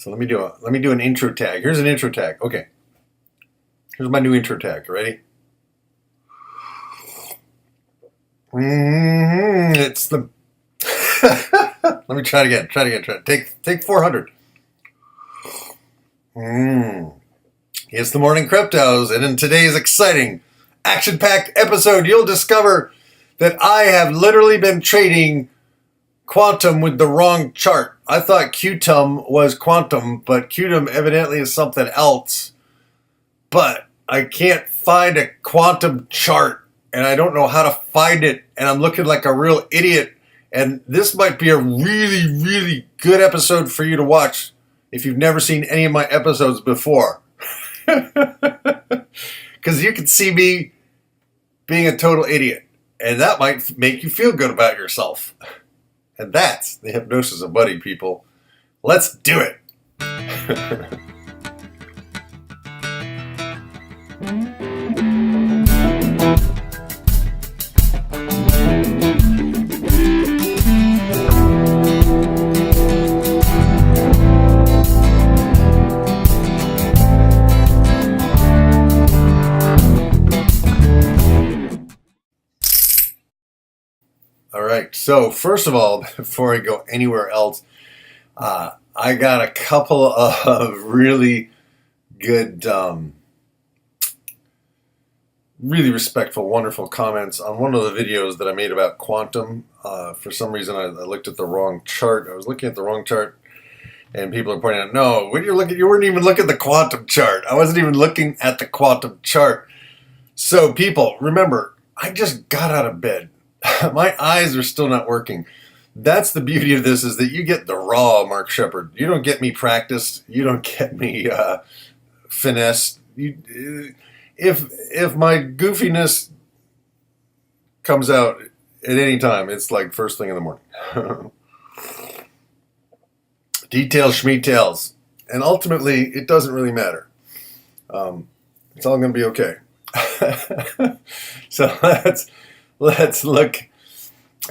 So let me do an intro tag. Here's an intro tag. Okay. Here's my new intro tag. Ready? It's the. Let me try it again. Try it again. Take 400. It's the Morning Cryptos, and in today's exciting, action-packed episode, you'll discover that I have literally been trading quantum with the wrong chart. I thought QTUM was quantum, but QTUM evidently is something else. But I can't find a quantum chart, and I don't know how to find it, and I'm looking like a real idiot. And this might be a really, really good episode for you to watch if you've never seen any of my episodes before. Because you can see me being a total idiot, and that might make you feel good about yourself. And that's the Hypnosis of Money, people. Let's do it. All right, so first of all, before I go anywhere else, I got a couple of really good, really respectful, wonderful comments on one of the videos that I made about quantum. For some reason, I looked at the wrong chart. I was looking at the wrong chart, and people are pointing out, no, when you're looking, you weren't even looking at the quantum chart. I wasn't even looking at the quantum chart. So people, remember, I just got out of bed. My eyes are still not working. That's the beauty of this, is that you get the raw Mark Shepard. You don't get me practiced. You don't get me finessed. If my goofiness comes out at any time, it's like first thing in the morning. Details, schmeetails. And ultimately, it doesn't really matter. It's all going to be okay. So let's look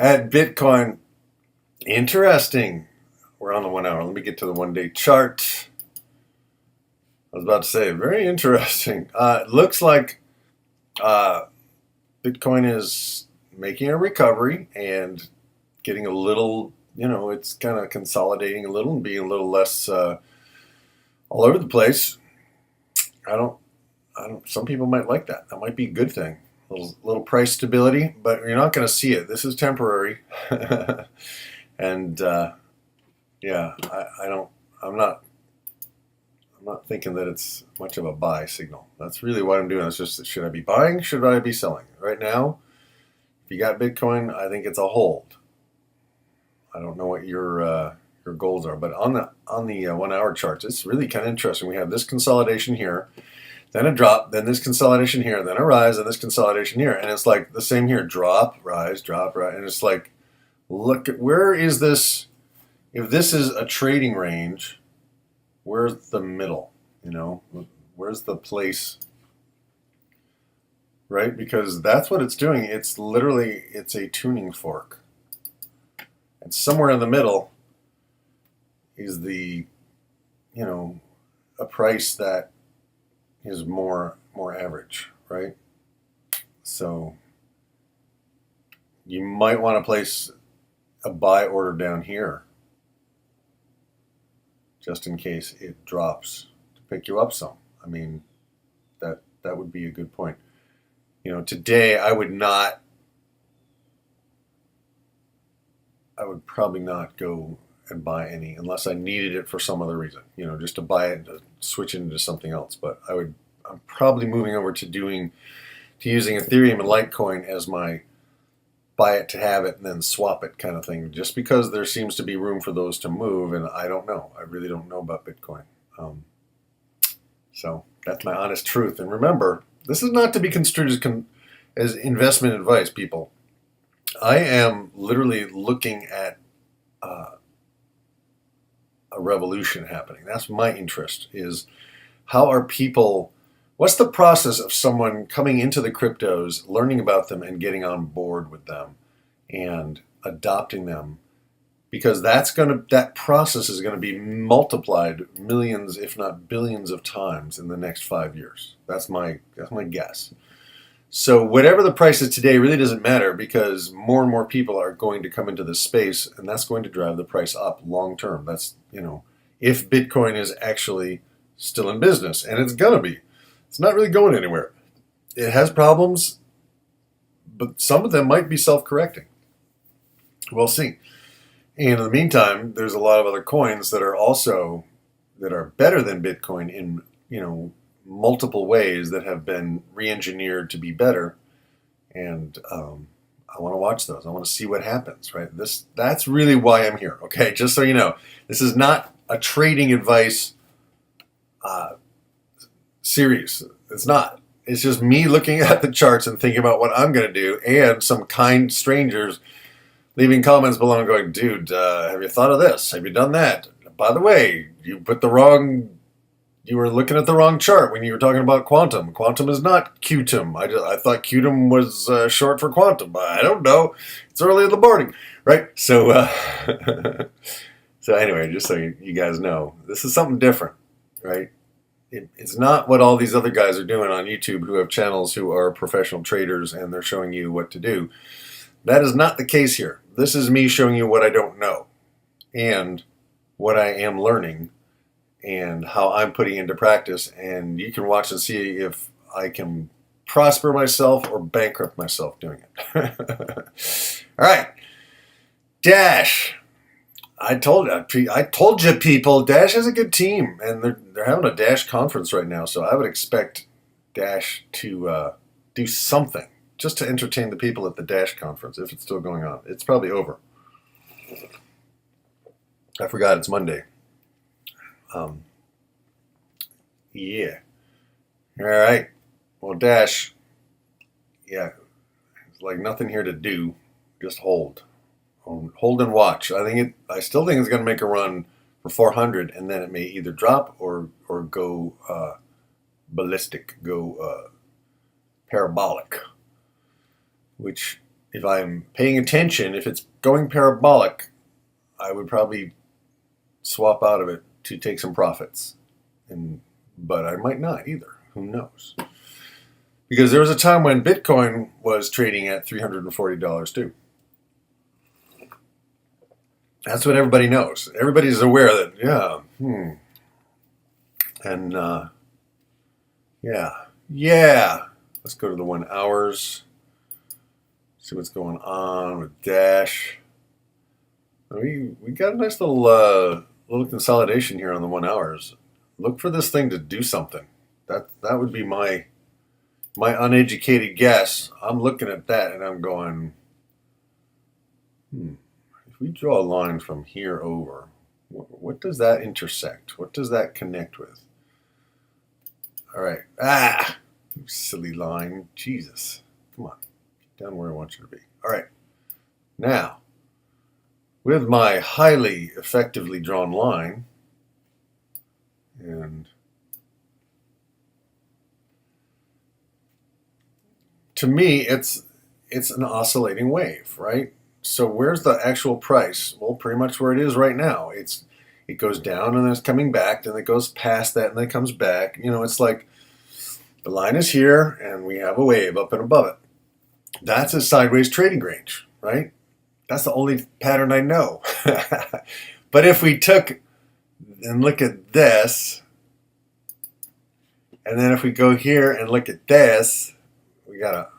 at Bitcoin. Interesting. We're on the 1 hour. Let me get to the 1 day chart. I was about to say, very interesting. It looks like Bitcoin is making a recovery and getting a little, it's kind of consolidating a little and being a little less all over the place. Some people might like that. That might be a good thing. Little price stability, but you're not going to see it. This is temporary. And I'm not thinking that it's much of a buy signal. That's really what I'm doing. It's just, should I be buying? Should I be selling? Right now, if you got Bitcoin, I think it's a hold. I don't know what your goals are, but on the 1 hour charts, it's really kind of interesting. We have this consolidation here, then a drop, then this consolidation here, then a rise, and this consolidation here. And it's like the same here, drop, rise, and it's like, look at, where is this? If this is a trading range, where's the middle? Where's the place? Right? Because that's what it's doing. It's a tuning fork. And somewhere in the middle is the, a price that is more average, right? So you might want to place a buy order down here just in case it drops to pick you up some. I mean, that would be a good point. Today I would probably not go and buy any unless I needed it for some other reason, just to buy it, to switch it into something else. But I'm probably moving over to using Ethereum and Litecoin as my buy it to have it and then swap it kind of thing, just because there seems to be room for those to move, and I don't know. I really don't know about Bitcoin. So that's my honest truth. And remember, this is not to be construed as investment advice, people. I am literally looking at a revolution happening. That's my interest, is how are people, what's the process of someone coming into the cryptos, learning about them and getting on board with them and adopting them because that process is gonna be multiplied millions, if not billions, of times in the next 5 years. That's my guess. So whatever the price is today really doesn't matter, because more and more people are going to come into this space, and that's going to drive the price up long term. That's, if Bitcoin is actually still in business, and it's gonna be. It's not really going anywhere. It has problems, but some of them might be self-correcting. We'll see. And in the meantime, there's a lot of other coins that are better than Bitcoin in, multiple ways, that have been re-engineered to be better. And I want to watch those. I want to see what happens, right? That's really why I'm here. Okay. Just so you know, this is not a trading advice series. It's not. It's just me looking at the charts and thinking about what I'm going to do, and some kind strangers leaving comments below and going, dude, have you thought of this? Have you done that? By the way, you were looking at the wrong chart when you were talking about quantum. Quantum is not QTUM. I thought QTUM was short for quantum. I don't know. It's early in the morning, right? So, so anyway, just so you guys know, this is something different, right? It's not what all these other guys are doing on YouTube, who have channels, who are professional traders, and they're showing you what to do. That is not the case here. This is me showing you what I don't know, and what I am learning, and how I'm putting into practice. And you can watch and see if I can prosper myself or bankrupt myself doing it. All right. Dash. I told you, people, Dash has a good team, and they're having a Dash conference right now, so I would expect Dash to do something just to entertain the people at the Dash conference, if it's still going on. It's probably over. I forgot it's Monday. Yeah. All right. Well, Dash, yeah, it's like nothing here to do. Just hold. Hold and watch. I still think it's going to make a run for 400, and then it may either drop or go ballistic, go parabolic. Which, if I'm paying attention, if it's going parabolic, I would probably swap out of it to take some profits. But I might not either. Who knows? Because there was a time when Bitcoin was trading at $340 too. That's what everybody knows. Everybody's aware that, And, yeah. Let's go to the 1 hours. See what's going on with Dash. We got a nice little consolidation here on the 1 hours. Look for this thing to do something. That would be my uneducated guess. I'm looking at that and I'm going, if we draw a line from here over, what does that intersect? What does that connect with? All right. Silly line. Jesus. Come on. Get down where I want you to be. All right. Now, with my highly effectively drawn line, and to me, it's an oscillating wave, right? So where's the actual price? Well, pretty much where it is right now. It goes down and then it's coming back, then it goes past that and then it comes back. It's like the line is here and we have a wave up and above it. That's a sideways trading range, right? That's the only pattern I know. But if we took and look at this, and then if we go here and look at this, we got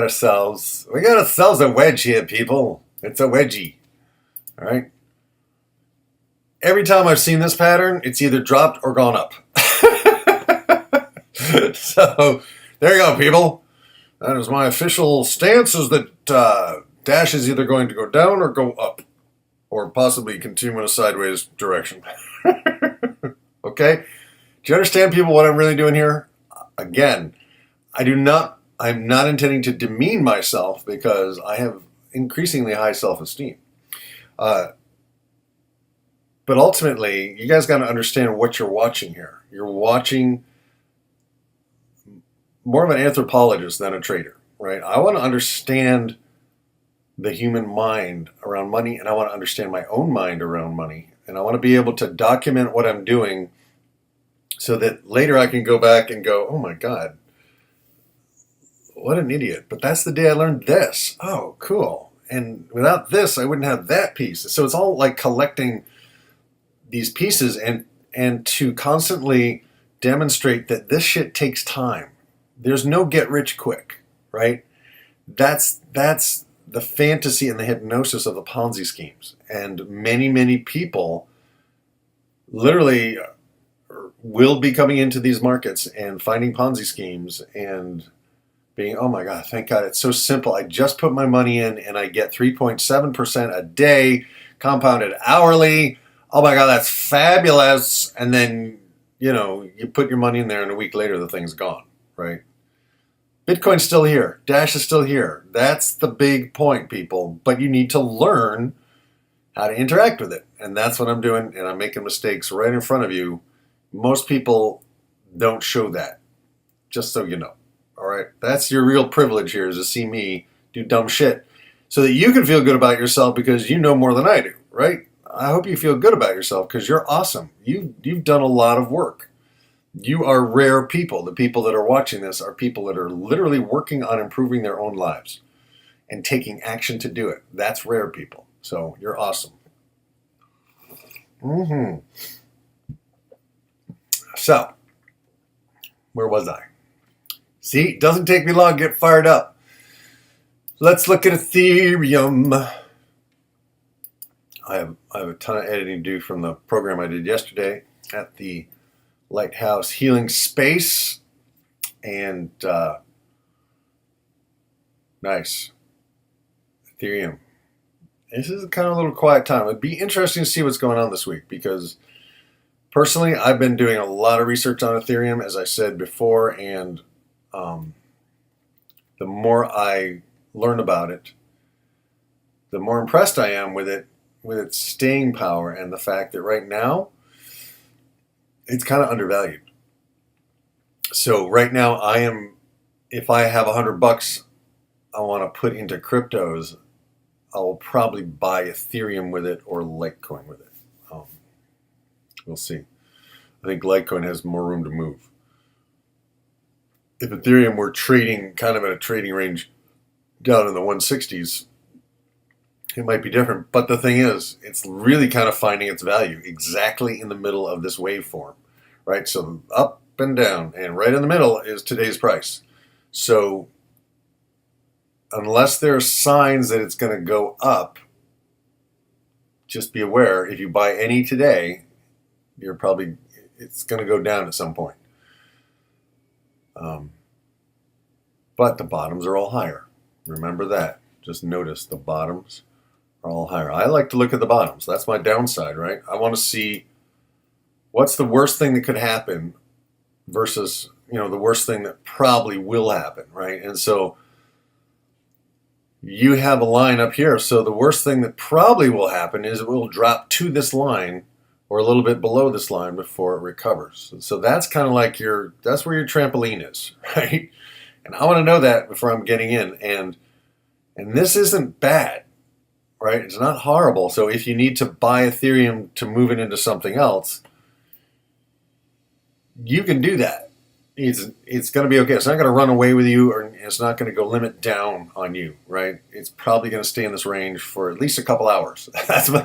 ourselves a wedge here, people. It's a wedgie. All right. Every time I've seen this pattern, it's either dropped or gone up. So there you go, people. That is my official stance, is that Dash is either going to go down or go up, or possibly continue in a sideways direction. Okay? Do you understand, people, what I'm really doing here? Again, I'm not intending to demean myself, because I have increasingly high self-esteem. But ultimately, you guys got to understand what you're watching here. You're watching more of an anthropologist than a trader, right? I want to understand the human mind around money, and I want to understand my own mind around money. And I want to be able to document what I'm doing so that later I can go back and go, oh my God, what an idiot. But that's the day I learned this. Oh, cool. And without this, I wouldn't have that piece. So it's all like collecting these pieces and to constantly demonstrate that this shit takes time. There's no get rich quick, right? That's the fantasy and the hypnosis of the Ponzi schemes. And many, many people literally will be coming into these markets and finding Ponzi schemes and being, oh my God, thank God, it's so simple. I just put my money in and I get 3.7% a day, compounded hourly. Oh my God, that's fabulous. And then, you put your money in there and a week later the thing's gone, right? Bitcoin's still here. Dash is still here. That's the big point, people. But you need to learn how to interact with it. And that's what I'm doing. And I'm making mistakes right in front of you. Most people don't show that, just so you know. All right? That's your real privilege here, is to see me do dumb shit so that you can feel good about yourself because you know more than I do, right? I hope you feel good about yourself because you're awesome. You've done a lot of work. You are rare people. The people that are watching this are people that are literally working on improving their own lives and taking action to do it. That's rare people. So you're awesome. So, where was I? See, it doesn't take me long to get fired up. Let's look at Ethereum. I have a ton of editing to do from the program I did yesterday at the Lighthouse Healing Space. And nice. Ethereum. This is kind of a little quiet time. It'd be interesting to see what's going on this week because personally, I've been doing a lot of research on Ethereum, as I said before, and the more I learn about it, the more impressed I am with its staying power and the fact that right now, it's kind of undervalued. So right now, if I have $100 I want to put into cryptos, I will probably buy Ethereum with it or Litecoin with it. We'll see. I think Litecoin has more room to move. If Ethereum were trading kind of at a trading range down in the 160s, it might be different. But the thing is, it's really kind of finding its value exactly in the middle of this waveform, right? So up and down, and right in the middle is today's price. So unless there are signs that it's going to go up, just be aware, if you buy any today, it's going to go down at some point. But the bottoms are all higher. Remember that. Just notice the bottoms are all higher. I like to look at the bottoms. That's my downside, right? I want to see what's the worst thing that could happen versus, the worst thing that probably will happen, right? And so you have a line up here. So the worst thing that probably will happen is it will drop to this line or a little bit below this line before it recovers. So that's kind of like that's where your trampoline is, right? And I want to know that before I'm getting in. And this isn't bad, right? It's not horrible. So if you need to buy Ethereum to move it into something else, you can do that. It's going to be okay. It's not going to run away with you, or it's not going to go limit down on you, right? It's probably going to stay in this range for at least a couple hours. That's what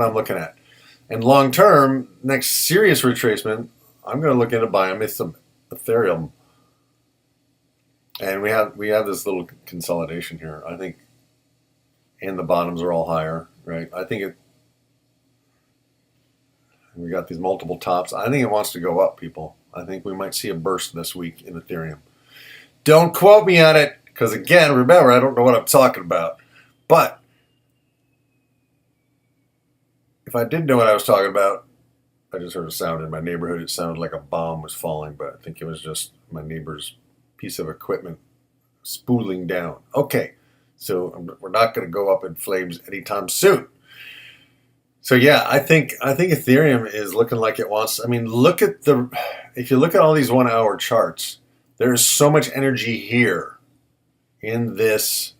I'm looking at. And long term, next serious retracement, I'm going to look into buying some Ethereum. And we have this little consolidation here, I think, and the bottoms are all higher, right? I think we got these multiple tops. I think it wants to go up, people. I think we might see a burst this week in Ethereum. Don't quote me on it, because again, remember, I don't know what I'm talking about. But if I did know what I was talking about, I just heard a sound in my neighborhood. It sounded like a bomb was falling, but I think it was just my neighbor's piece of equipment spooling down. Okay, so we're not going to go up in flames anytime soon. So yeah, I think Ethereum is looking like it wants. I mean, if you look at all these 1 hour charts, there is so much energy here in this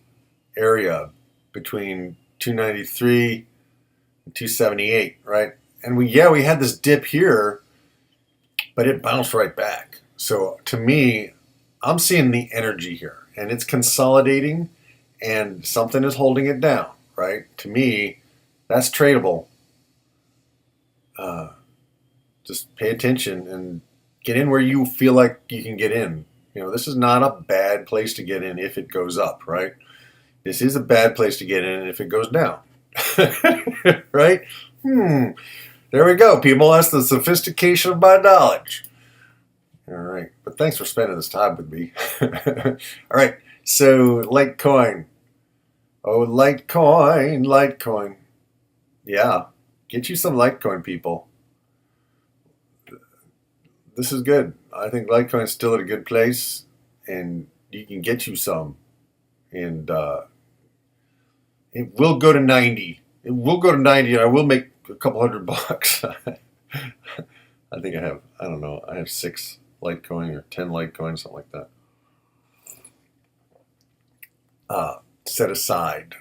area between 293 and 278, right? And we had this dip here, but it bounced right back. So to me, I'm seeing the energy here, and it's consolidating, and something is holding it down, right? To me, that's tradable. Just pay attention and get in where you feel like you can get in. This is not a bad place to get in if it goes up, right? This is a bad place to get in if it goes down, right? There we go, people. That's the sophistication of my knowledge. All right, but thanks for spending this time with me. All right, so Litecoin. Oh, Litecoin. Yeah, get you some Litecoin, people. This is good. I think Litecoin's still at a good place, and you can get you some. And it will go to 90. It will go to 90, and I will make a couple $100. I think I have 6 Litecoin or 10 Litecoin, something like that. Set aside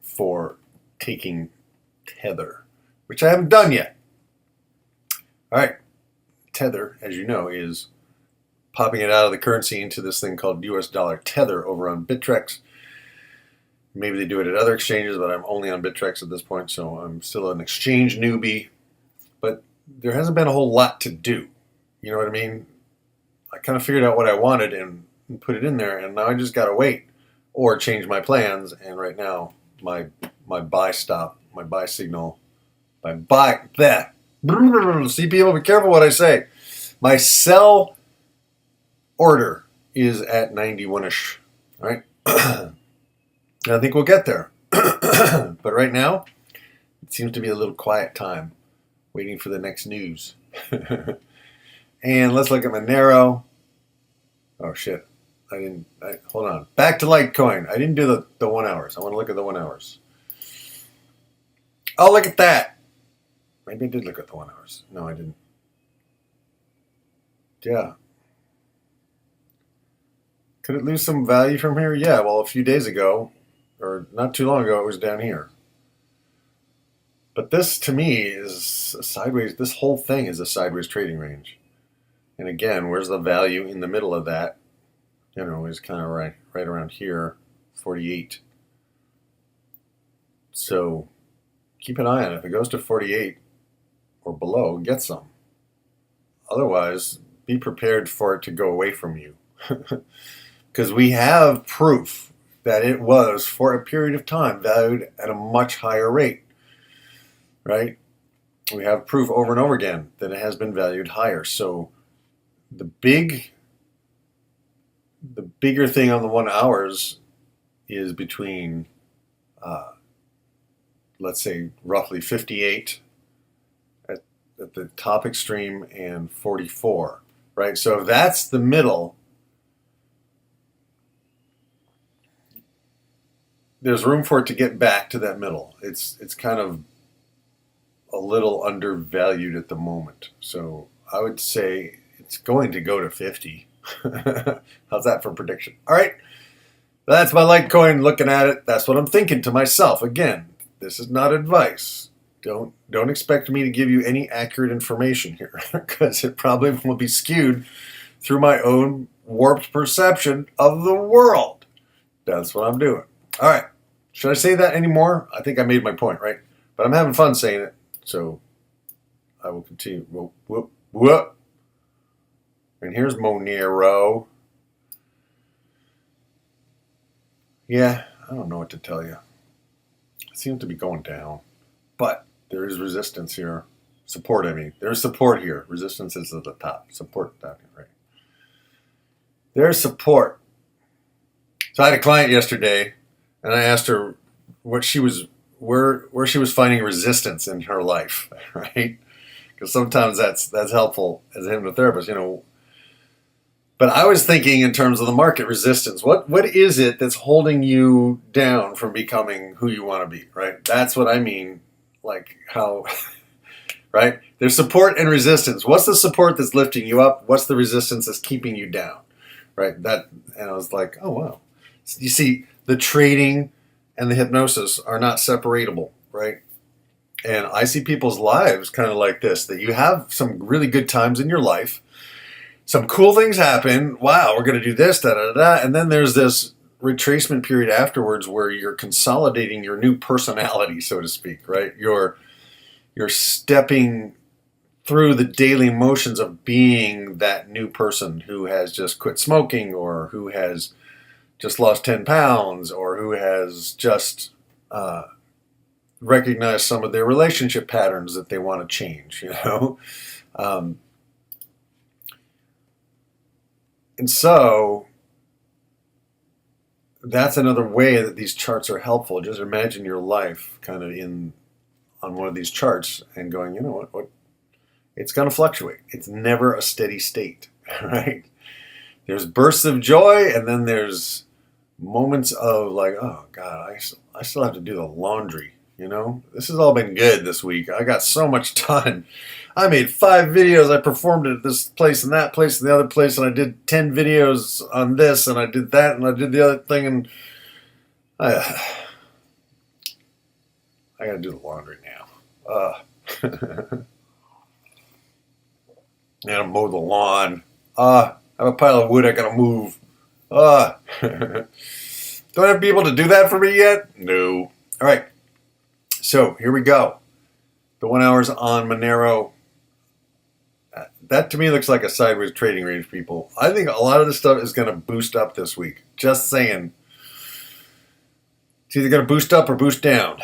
for taking Tether, which I haven't done yet. All right. Tether, as you know, is popping it out of the currency into this thing called US dollar Tether over on Bittrex. Maybe they do it at other exchanges, but I'm only on Bittrex at this point, so I'm still an exchange newbie. But there hasn't been a whole lot to do. You know what I mean? I kind of figured out what I wanted and put it in there, and now I just got to wait or change my plans. And right now, my buy stop, my buy signal, see, people, be careful what I say. My sell order is at 91-ish, right? I think we'll get there. But right now, it seems to be a little quiet time, waiting for the next news. And let's look at Monero. Oh, shit. Hold on. Back to Litecoin. I didn't do the 1 hours. I want to look at the 1 hours. Oh, look at that. Maybe I did look at the 1 hours. No, I didn't. Yeah. Could it lose some value from here? Yeah, well, a few days ago, or not too long ago, it was down here. But this, to me, is a sideways. This whole thing is a sideways trading range. And again, where's the value in the middle of that? Is kind of right around here, 48. So keep an eye on it. If it goes to 48 or below, get some. Otherwise, be prepared for it to go away from you. Because we have proof that it was, for a period of time, valued at a much higher rate. Right? We have proof over and over again that it has been valued higher. So the bigger thing on the 1 hours is between, let's say, roughly 58 at the top extreme and 44, right? So if that's the middle, there's room for it to get back to that middle. It's kind of a little undervalued at the moment. So I would say it's going to go to 50. How's that for prediction? All right. That's my Litecoin looking at it. That's what I'm thinking to myself. Again, this is not advice. Don't expect me to give you any accurate information here because it probably will be skewed through my own warped perception of the world. That's what I'm doing. All right. Should I say that anymore? I think I made my point, right? But I'm having fun saying it, so I will continue. Whoop. And here's Monero. Yeah, I don't know what to tell you. It seems to be going down. But there is resistance here. Support, I mean. There's support here. Resistance is at the top. Support down here, right? There's support. So I had a client yesterday, and I asked her what she was, where she was finding resistance in her life, right? Because sometimes that's helpful as a hypnotherapist, But I was thinking in terms of the market resistance. What is it that's holding you down from becoming who you want to be, right? That's what I mean. Like how, right? There's support and resistance. What's the support that's lifting you up? What's the resistance that's keeping you down, right? And I was like, oh, wow. You see, the trading and the hypnosis are not separatable, right? And I see people's lives kind of like this, that you have some really good times in your life. Some cool things happen. Wow, we're going to do this, da, da, da. And then there's this retracement period afterwards where you're consolidating your new personality, so to speak, right? You're stepping through the daily motions of being that new person who has just quit smoking, or who has just lost 10 pounds, or who has just recognized some of their relationship patterns that they want to change, And so that's another way that these charts are helpful. Just imagine your life kind of on one of these charts and going, you know what it's going to fluctuate. It's never a steady state, right? There's bursts of joy, and then there's moments of like, oh God, I still have to do the laundry. This has all been good this week. I got so much done. I made 5 videos. I performed at this place and that place and the other place, and I did 10 videos on this, and I did that, and I did the other thing, and I got to do the laundry now. I gotta mow the lawn. I have a pile of wood I gotta move. Don't I have people to do that for me yet? No. All right. So here we go. The 1 hours on Monero. That to me looks like a sideways trading range, people. I think a lot of this stuff is going to boost up this week. Just saying. It's either going to boost up or boost down.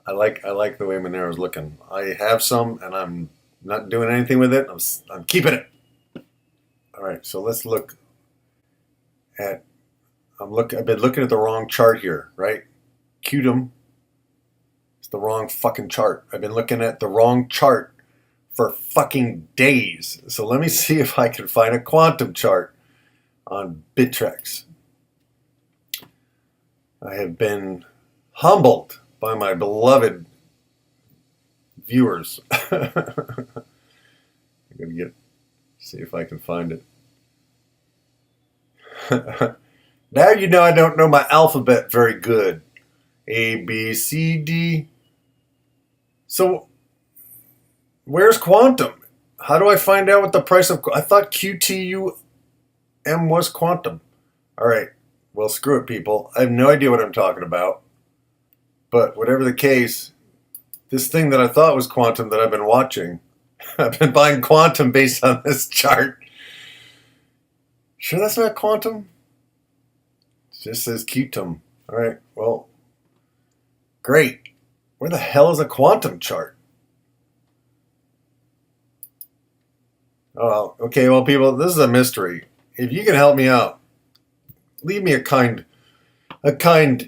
I like the way Monero's looking. I have some, and I'm not doing anything with it. I'm keeping it. All right, so let's look at. I've been looking at the wrong chart here, right? QDM. It's the wrong fucking chart. I've been looking at the wrong chart for fucking days. So let me see if I can find a quantum chart on Bittrex. I have been humbled by my beloved viewers. I'm gonna see if I can find it. Now you know I don't know my alphabet very good. A, B, C, D. So where's quantum? How do I find out what the price of... I thought QTUM was quantum. All right. Well, screw it, people. I have no idea what I'm talking about. But whatever the case, this thing that I thought was quantum that I've been watching, I've been buying quantum based on this chart. Sure that's not quantum? It just says QTUM. All right. Well, great. Where the hell is a quantum chart? Oh, okay. Well, people, this is a mystery. If you can help me out, leave me a kind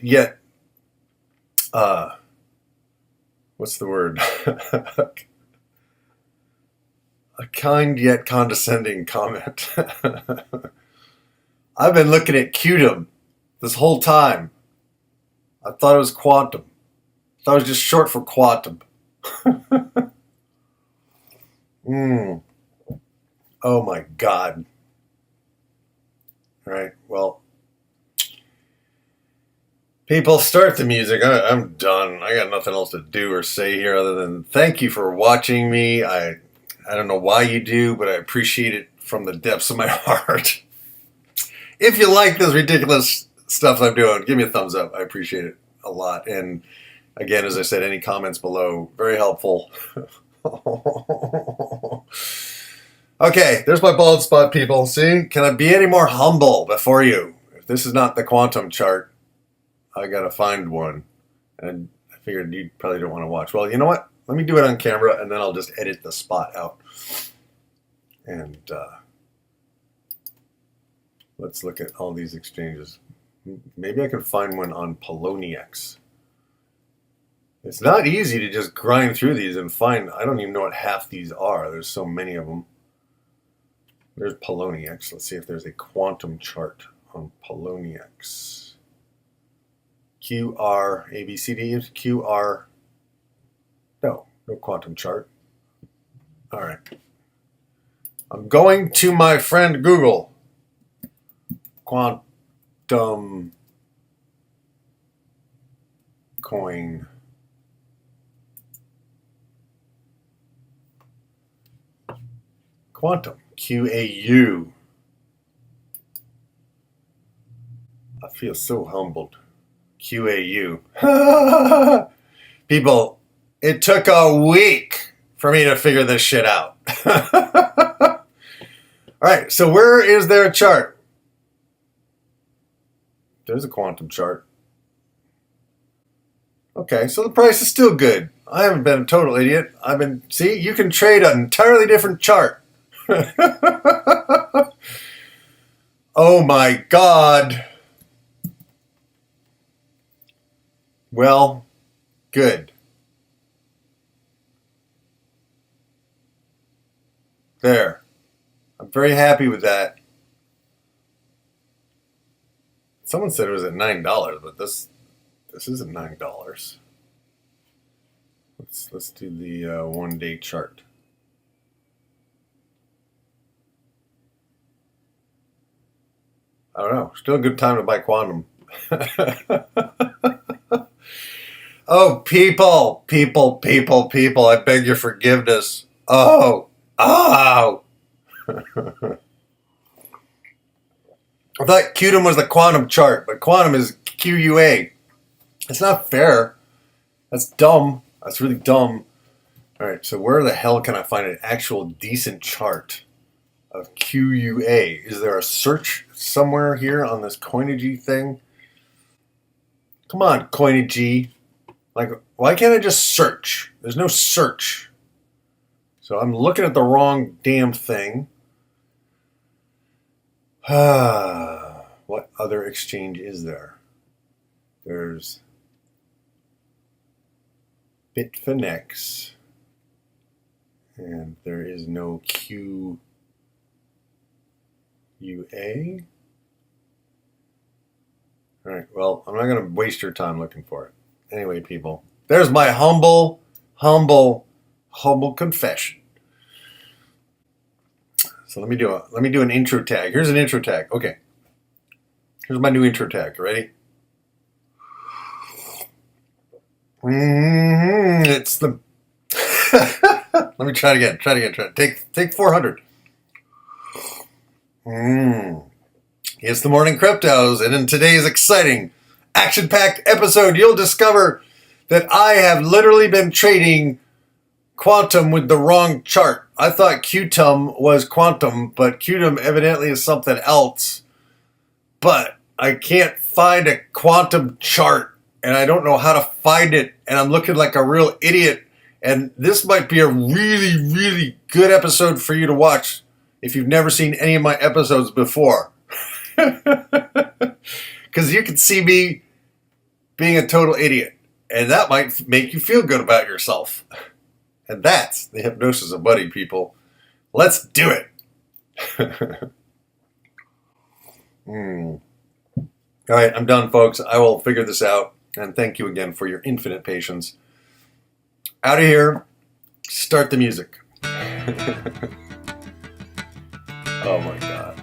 yet, what's the word? A kind yet condescending comment. I've been looking at QTUM this whole time. I thought it was quantum. I thought it was just short for quantum. Oh my God. All right, well, people, start the music. I'm done. I got nothing else to do or say here other than thank you for watching me. I don't know why you do, but I appreciate it from the depths of my heart. If you like this ridiculous stuff I'm doing, give me a thumbs up. I appreciate it a lot. And again, as I said, any comments below, very helpful. Okay, there's my bald spot, people. See? Can I be any more humble before you? If this is not the quantum chart, I gotta find one. And I figured you probably don't want to watch. Well, you know what? Let me do it on camera, and then I'll just edit the spot out. And let's look at all these exchanges. Maybe I can find one on Poloniex. It's not easy to just grind through these and find. I don't even know what half these are. There's so many of them. There's Poloniex. Let's see if there's a quantum chart on Poloniex. QR, ABCD, QR. No quantum chart. All right. I'm going to my friend Google. Quantum coin. Quantum. QAU. I feel so humbled. QAU. People, it took a week for me to figure this shit out. All right, so where is there a chart? There's a quantum chart. Okay, so the price is still good. I haven't been a total idiot. See, you can trade an entirely different chart. Oh my God. Well, good. There. I'm very happy with that. Someone said it was at $9, but this isn't $9. Let's do the 1-day chart. I don't know. Still a good time to buy quantum. Oh, people, I beg your forgiveness. Oh. I thought QDM was the quantum chart, but quantum is QUA. It's not fair. That's dumb. That's really dumb. All right, so where the hell can I find an actual decent chart of QUA? Is there a search somewhere here on this Coinigy thing? Come on, Coinigy. Like, why can't I just search? There's no search. So I'm looking at the wrong damn thing. What other exchange is there? There's Bitfinex. And there is no QUA. All right, well, I'm not going to waste your time looking for it. Anyway, people, there's my humble confession. So let me do an intro tag. Here's an intro tag. Okay. Here's my new intro tag. Ready? It's the Let me try it again. Take 400. It's the Morning Cryptos, and in today's exciting, action-packed episode, you'll discover that I have literally been trading quantum with the wrong chart. I thought QTUM was quantum, but QTUM evidently is something else. But I can't find a quantum chart, and I don't know how to find it, and I'm looking like a real idiot. And this might be a really, really good episode for you to watch if you've never seen any of my episodes before. Because you can see me being a total idiot, and that might make you feel good about yourself. And that's the Hypnosis of Money, people. Let's do it. All right, I'm done, folks. I will figure this out. And thank you again for your infinite patience. Out of here. Start the music. Oh, my God.